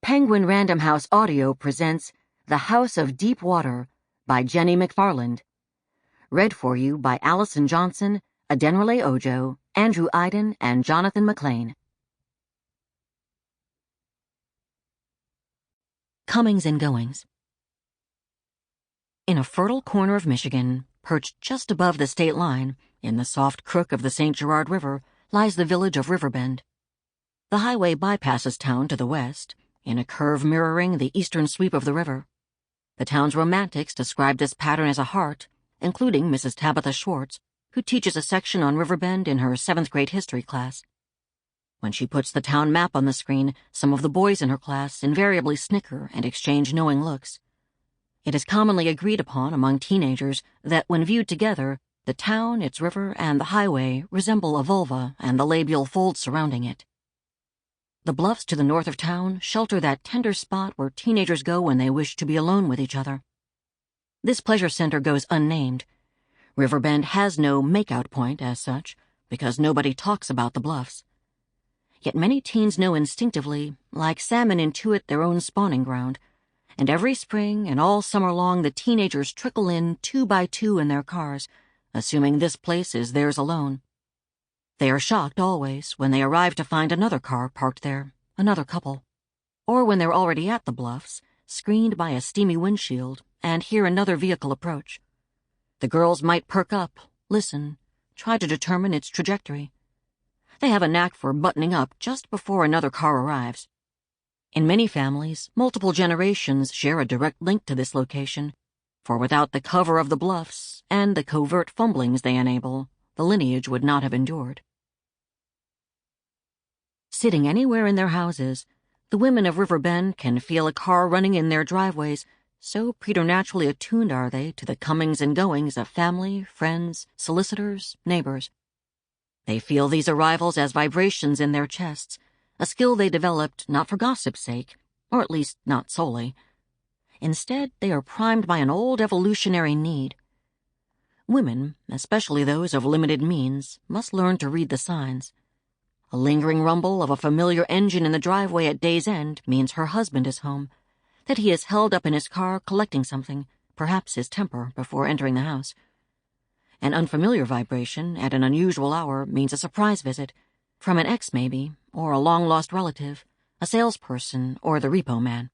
Penguin Random House Audio presents The House of Deep Water by Jeni McFarland. Read for you by Allyson Johnson, Adenrele Ojo, Andrew Eiden, and Johnathan Mcclain. Comings and Goings. In a fertile corner of Michigan, perched just above the state line, in the soft crook of the St. Gerard River, lies the village of Riverbend. The highway bypasses town to the west, in a curve mirroring the eastern sweep of the river. The town's romantics describe this pattern as a heart, including Mrs. Tabitha Schwartz, who teaches a section on Riverbend in her 7th grade history class. When she puts the town map on the screen, some of the boys in her class invariably snicker and exchange knowing looks. It is commonly agreed upon among teenagers that when viewed together, the town, its river, and the highway resemble a vulva and the labial folds surrounding it. The bluffs to the north of town shelter that tender spot where teenagers go when they wish to be alone with each other. This pleasure center goes unnamed. Riverbend has no make-out point as such, because nobody talks about the bluffs. Yet many teens know instinctively, like salmon intuit their own spawning ground, and every spring and all summer long the teenagers trickle in 2 by 2 in their cars, assuming this place is theirs alone. They are shocked always when they arrive to find another car parked there, another couple. Or when they're already at the bluffs, screened by a steamy windshield, and hear another vehicle approach. The girls might perk up, listen, try to determine its trajectory. They have a knack for buttoning up just before another car arrives. In many families, multiple generations share a direct link to this location, for without the cover of the bluffs and the covert fumblings they enable, the lineage would not have endured. Sitting anywhere in their houses, the women of Riverbend can feel a car running in their driveways, so preternaturally attuned are they to the comings and goings of family, friends, solicitors, neighbors. They feel these arrivals as vibrations in their chests, a skill they developed not for gossip's sake, or at least not solely. Instead, they are primed by an old evolutionary need. Women, especially those of limited means, must learn to read the signs. A lingering rumble of a familiar engine in the driveway at day's end means her husband is home, that he is held up in his car collecting something, perhaps his temper, before entering the house. An unfamiliar vibration at an unusual hour means a surprise visit, from an ex maybe, or a long-lost relative, a salesperson, or the repo man.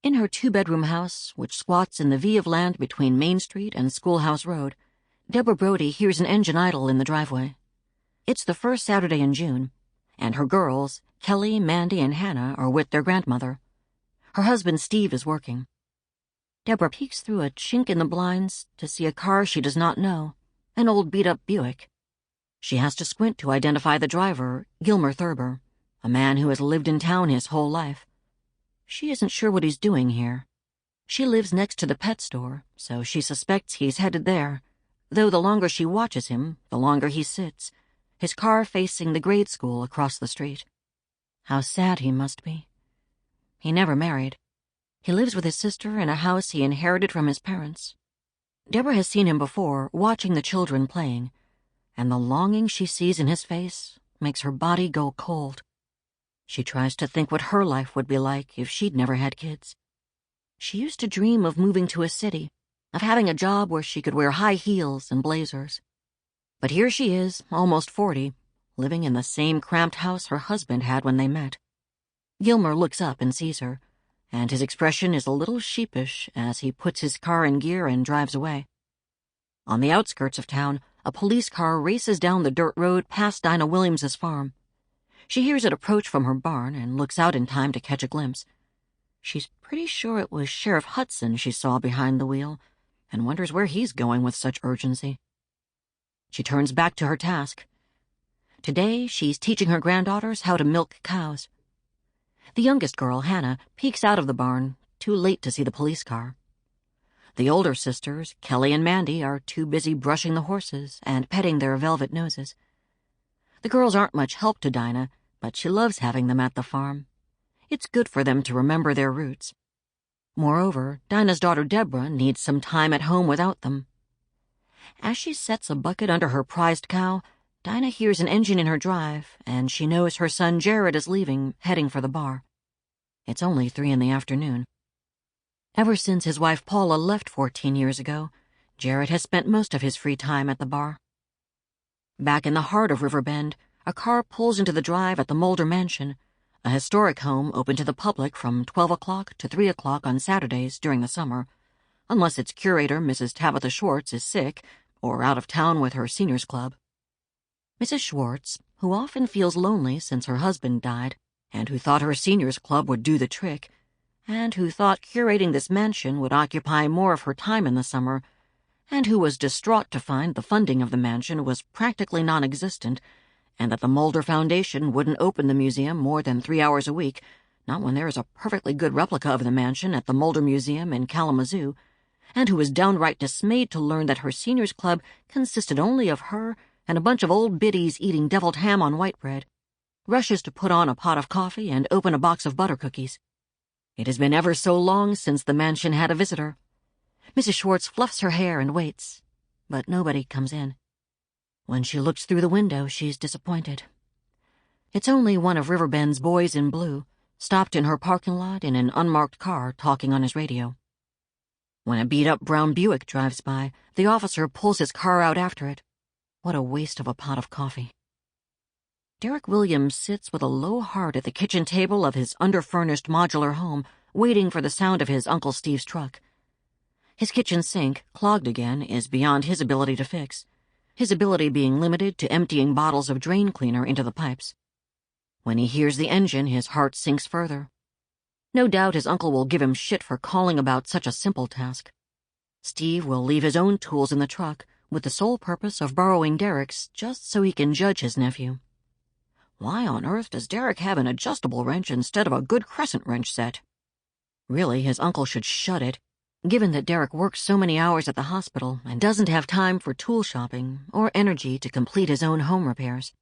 In her 2-bedroom house, which squats in the V of land between Main Street and Schoolhouse Road, Deborah Brody hears an engine idle in the driveway. It's the first Saturday in June, and her girls, Kelly, Mandy, and Hannah, are with their grandmother. Her husband, Steve, is working. Deborah peeks through a chink in the blinds to see a car she does not know, an old beat-up Buick. She has to squint to identify the driver, Gilmer Thurber, a man who has lived in town his whole life. She isn't sure what he's doing here. She lives next to the pet store, so she suspects he's headed there, though the longer she watches him, the longer he sits, his car facing the grade school across the street. How sad he must be. He never married. He lives with his sister in a house he inherited from his parents. Deborah has seen him before, watching the children playing, and the longing she sees in his face makes her body go cold. She tries to think what her life would be like if she'd never had kids. She used to dream of moving to a city, of having a job where she could wear high heels and blazers. But here she is, almost 40, living in the same cramped house her husband had when they met. Gilmer looks up and sees her, and his expression is a little sheepish as he puts his car in gear and drives away. On the outskirts of town, a police car races down the dirt road past Dinah Williams's farm. She hears it approach from her barn and looks out in time to catch a glimpse. She's pretty sure it was Sheriff Hudson she saw behind the wheel, and wonders where he's going with such urgency. She turns back to her task. Today, she's teaching her granddaughters how to milk cows. The youngest girl, Hannah, peeks out of the barn, too late to see the police car. The older sisters, Kelly and Mandy, are too busy brushing the horses and petting their velvet noses. The girls aren't much help to Dinah, but she loves having them at the farm. It's good for them to remember their roots. Moreover, Dinah's daughter Deborah needs some time at home without them. As she sets a bucket under her prized cow, Dinah hears an engine in her drive, and she knows her son Jared is leaving, heading for the bar. It's only 3 in the afternoon. Ever since his wife Paula left 14 years ago, Jared has spent most of his free time at the bar. Back in the heart of Riverbend, a car pulls into the drive at the Mulder Mansion, a historic home open to the public from 12 o'clock to 3 o'clock on Saturdays during the summer, unless its curator, Mrs. Tabitha Schwartz, is sick or out of town with her seniors club. Mrs. Schwartz, who often feels lonely since her husband died, and who thought her seniors club would do the trick, and who thought curating this mansion would occupy more of her time in the summer, and who was distraught to find the funding of the mansion was practically non-existent, and that the Mulder Foundation wouldn't open the museum more than 3 hours a week, not when there is a perfectly good replica of the mansion at the Mulder Museum in Kalamazoo, and who was downright dismayed to learn that her seniors club consisted only of her and a bunch of old biddies eating deviled ham on white bread, rushes to put on a pot of coffee and open a box of butter cookies. It has been ever so long since the mansion had a visitor. Mrs. Schwartz fluffs her hair and waits, but nobody comes in. When she looks through the window, she's disappointed. It's only one of Riverbend's boys in blue, stopped in her parking lot in an unmarked car talking on his radio. When a beat-up brown Buick drives by, the officer pulls his car out after it. What a waste of a pot of coffee. Derek Williams sits with a low heart at the kitchen table of his underfurnished modular home, waiting for the sound of his Uncle Steve's truck. His kitchen sink, clogged again, is beyond his ability to fix, his ability being limited to emptying bottles of drain cleaner into the pipes. When he hears the engine, his heart sinks further. No doubt his uncle will give him shit for calling about such a simple task. Steve will leave his own tools in the truck, with the sole purpose of borrowing Derek's just so he can judge his nephew. Why on earth does Derek have an adjustable wrench instead of a good crescent wrench set? Really, his uncle should shut it, given that Derek works so many hours at the hospital and doesn't have time for tool shopping or energy to complete his own home repairs.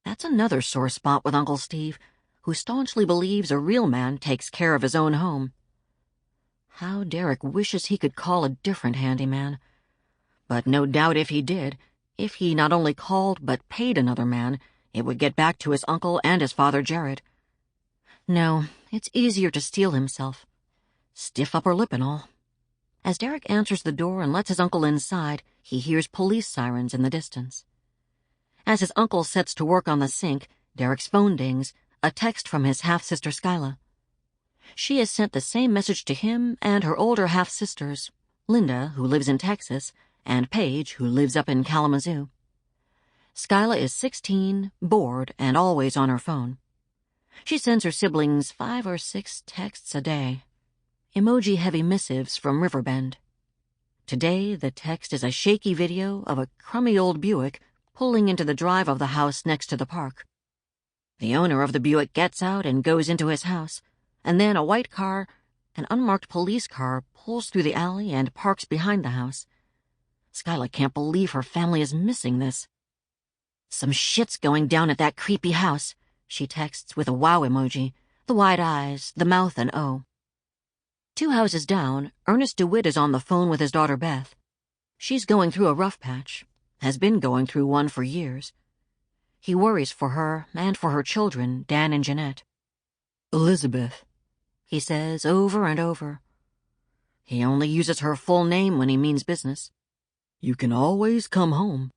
That's another sore spot with Uncle Steve, who staunchly believes a real man takes care of his own home. How Derek wishes he could call a different handyman. But no doubt if he did, if he not only called but paid another man, it would get back to his uncle and his father Jared. No, it's easier to steel himself. Stiff upper lip and all. As Derek answers the door and lets his uncle inside, he hears police sirens in the distance. As his uncle sets to work on the sink, Derek's phone dings, a text from his half-sister Skyla. She has sent the same message to him and her older half-sisters, Linda, who lives in Texas, and Paige, who lives up in Kalamazoo. Skyla is 16, bored, and always on her phone. She sends her siblings 5 or 6 texts a day. Emoji-heavy missives from Riverbend. Today, the text is a shaky video of a crummy old Buick pulling into the drive of the house next to the park. The owner of the Buick gets out and goes into his house, and then a white car, an unmarked police car, pulls through the alley and parks behind the house. Skyla can't believe her family is missing this. "Some shit's going down at that creepy house," she texts with a wow emoji, the wide eyes, the mouth an O. 2 houses down, Ernest DeWitt is on the phone with his daughter Beth. She's going through a rough patch, has been going through one for years. He worries for her and for her children, Dan and Jeanette. "Elizabeth," he says over and over. He only uses her full name when he means business. "You can always come home."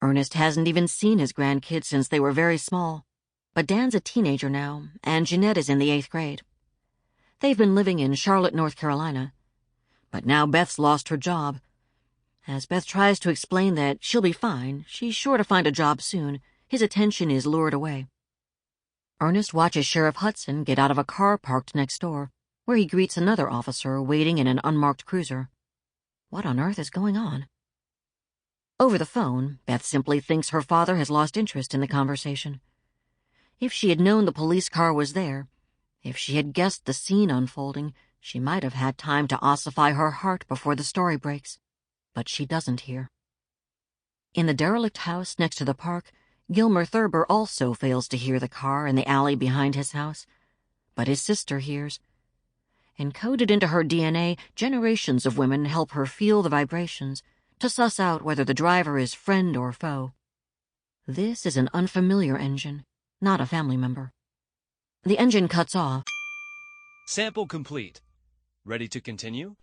Ernest hasn't even seen his grandkids since they were very small, but Dan's a teenager now, and Jeanette is in the 8th grade. They've been living in Charlotte, North Carolina. But now Beth's lost her job. As Beth tries to explain that she'll be fine, she's sure to find a job soon, his attention is lured away. Ernest watches Sheriff Hudson get out of a car parked next door, where he greets another officer waiting in an unmarked cruiser. What on earth is going on? Over the phone, Beth simply thinks her father has lost interest in the conversation. If she had known the police car was there, if she had guessed the scene unfolding, she might have had time to ossify her heart before the story breaks. But she doesn't hear. In the derelict house next to the park, Gilmer Thurber also fails to hear the car in the alley behind his house. But his sister hears. Encoded into her DNA, generations of women help her feel the vibrations, to suss out whether the driver is friend or foe. This is an unfamiliar engine, not a family member. The engine cuts off, Sample complete. Ready to continue?